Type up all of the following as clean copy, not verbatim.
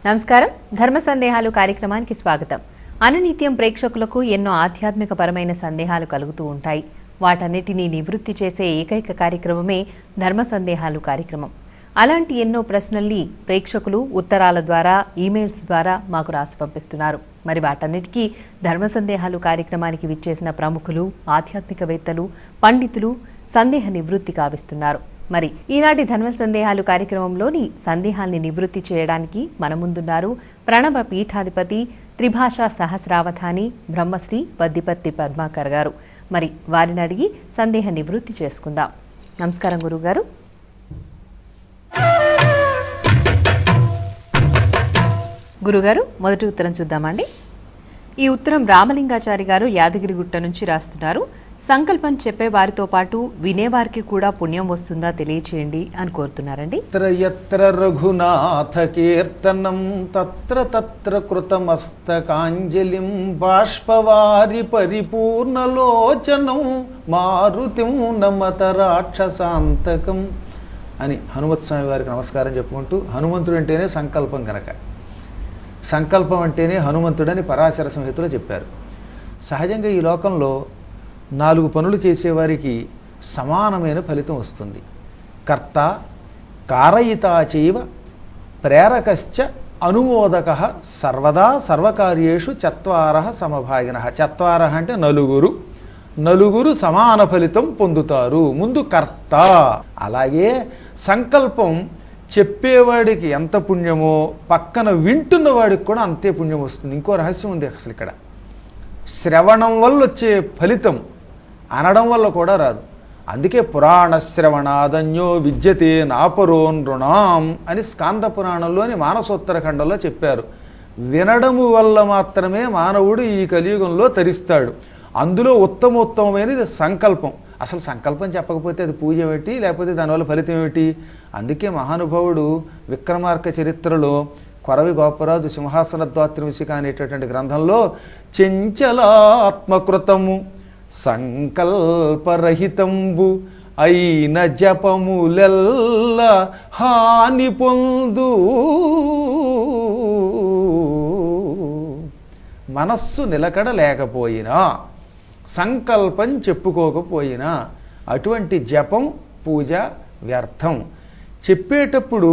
నమస్కారం. ధర్మ సందేహాలు కార్యక్రమానికి స్వాగతం. అనునిత్యం ప్రేక్షకులకు ఎన్నో ఆధ్యాత్మిక పరమైన సందేహాలు కలుగుతూ ఉంటాయి. వాటన్నిటినీ నివృత్తి చేసే ఏకైక కార్యక్రమమే ధర్మ సందేహాలు కార్యక్రమం. అలాంటి ఎన్నో ప్రశ్నల్ని ప్రేక్షకులు ఉత్తరాల ద్వారా, ఈమెయిల్స్ ద్వారా మాకు రాసి పంపిస్తున్నారు. మరి వాటన్నిటికీ ధర్మ సందేహాలు కార్యక్రమానికి విచ్చేసిన ప్రముఖులు, ఆధ్యాత్మికవేత్తలు, పండితులు సందేహ నివృత్తి కావిస్తున్నారు. మరి ఈనాటి ధర్మ సందేహాలు కార్యక్రమంలోని సందేహాల్ని నివృత్తి చేయడానికి మన ముందున్నారు ప్రణవ పీఠాధిపతి, త్రిభాషా సహస్రావధాని బ్రహ్మశ్రీ వద్దిపత్తి పద్మాకర్ గారు. మరి వారిని అడిగి సందేహ నివృత్తి చేసుకుందాం. నమస్కారం గురుగారు. గురుగారు, మొదటి ఉత్తరం చూద్దామండి. ఈ ఉత్తరం రామలింగాచారి గారు యాదగిరిగుట్ట నుంచి రాస్తున్నారు. సంకల్పం చెప్పే వారితో పాటు వినేవారికి కూడా పుణ్యం వస్తుందా తెలియచేయండి అని కోరుతున్నారండి. ఎత్ర రఘునాథ కీర్తనం తత్ర తత్ర కృతమస్తకాంజలిం బాష్పవారి పరిపూర్ణలోచనం మారుతిం నమత రాక్షసాంతకం అని హనుమత్ స్వామి వారికి నమస్కారం చెప్పుకుంటూ, హనుమంతుడు అంటేనే సంకల్పం కనుక సంకల్పం అంటేనే హనుమంతుడని పరాశర సంహితలో చెప్పారు. సహజంగా ఈ లోకంలో 4 పనులు చేసేవారికి సమానమైన ఫలితం వస్తుంది. కర్త, కారయితా చైవ, ప్రేరకశ్చ, అనుమోదక సర్వదా సర్వకార్యేషు చత్వారః సమభాగినః. చత్వారః అంటే నలుగురు సమాన ఫలితం పొందుతారు. ముందు కర్త. అలాగే సంకల్పం చెప్పేవాడికి ఎంత పుణ్యమో పక్కన వింటున్న వాడికి కూడా అంతే పుణ్యం వస్తుంది. ఇంకో రహస్యం ఉంది అసలు ఇక్కడ. శ్రవణం వల్ల వచ్చే ఫలితం అనడం వల్ల కూడా రాదు. అందుకే పురాణ శ్రవణాదన్యో విద్యతే నాపరో నృణాం అని స్కాంద పురాణంలోని మానసోత్తరఖండంలో చెప్పారు. వినడము వల్ల మాత్రమే మానవుడు ఈ కలియుగంలో తరిస్తాడు. అందులో ఉత్తమోత్తమైనది సంకల్పం. అసలు సంకల్పం చెప్పకపోతే అది పూజ ఏమిటి, లేకపోతే దానివల్ల ఫలితం ఏమిటి? అందుకే మహానుభావుడు విక్రమార్క చరిత్రలో కొరవి గోపరాజు సింహాసన ద్వాత్రివిశిక అనేటటువంటి గ్రంథంలో చెంచలాత్మకృతము సంకల్పరహితంబు అయిన జపములెల్ల హాని పొందు, మనస్సు నిలకడ లేకపోయినా, సంకల్పం చెప్పుకోకపోయినా అటువంటి జపం, పూజ వ్యర్థం. చెప్పేటప్పుడు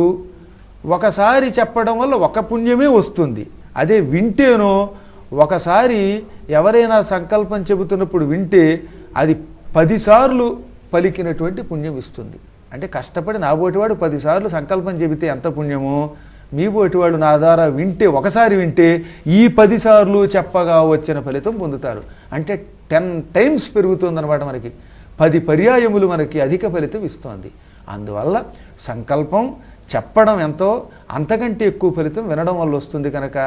ఒకసారి చెప్పడం వల్ల ఒక పుణ్యమే వస్తుంది. అదే వింటేనో ఒకసారి ఎవరైనా సంకల్పం చెబుతున్నప్పుడు వింటే అది 10 సార్లు పలికినటువంటి పుణ్యం ఇస్తుంది. అంటే కష్టపడి నాబోటివాడు 10 సార్లు సంకల్పం చెబితే ఎంత పుణ్యమో, మీ బోటివాడు నా ద్వారా వింటే, ఒకసారి వింటే ఈ 10 సార్లు చెప్పగా వచ్చిన ఫలితం పొందుతారు. అంటే 10 టైమ్స్ పెరుగుతుందన్నమాట. మనకి 10 పర్యాయములు మనకి అధిక ఫలితం ఇస్తోంది. అందువల్ల సంకల్పం చెప్పడం ఎంతో, అంతకంటే ఎక్కువ ఫలితం వినడం వల్ల వస్తుంది. కనుక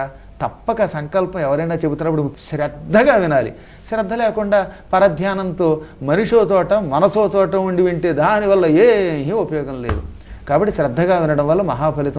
తప్పక సంకల్పం ఎవరైనా చెబుతున్నప్పుడు శ్రద్ధగా వినాలి. శ్రద్ధ లేకుండా పరధ్యానంతో మనిషో చోట మనసో చోట ఉండి వింటే దానివల్ల ఏమీ ఉపయోగం లేదు. కాబట్టి శ్రద్ధగా వినడం వల్ల మహాఫలితం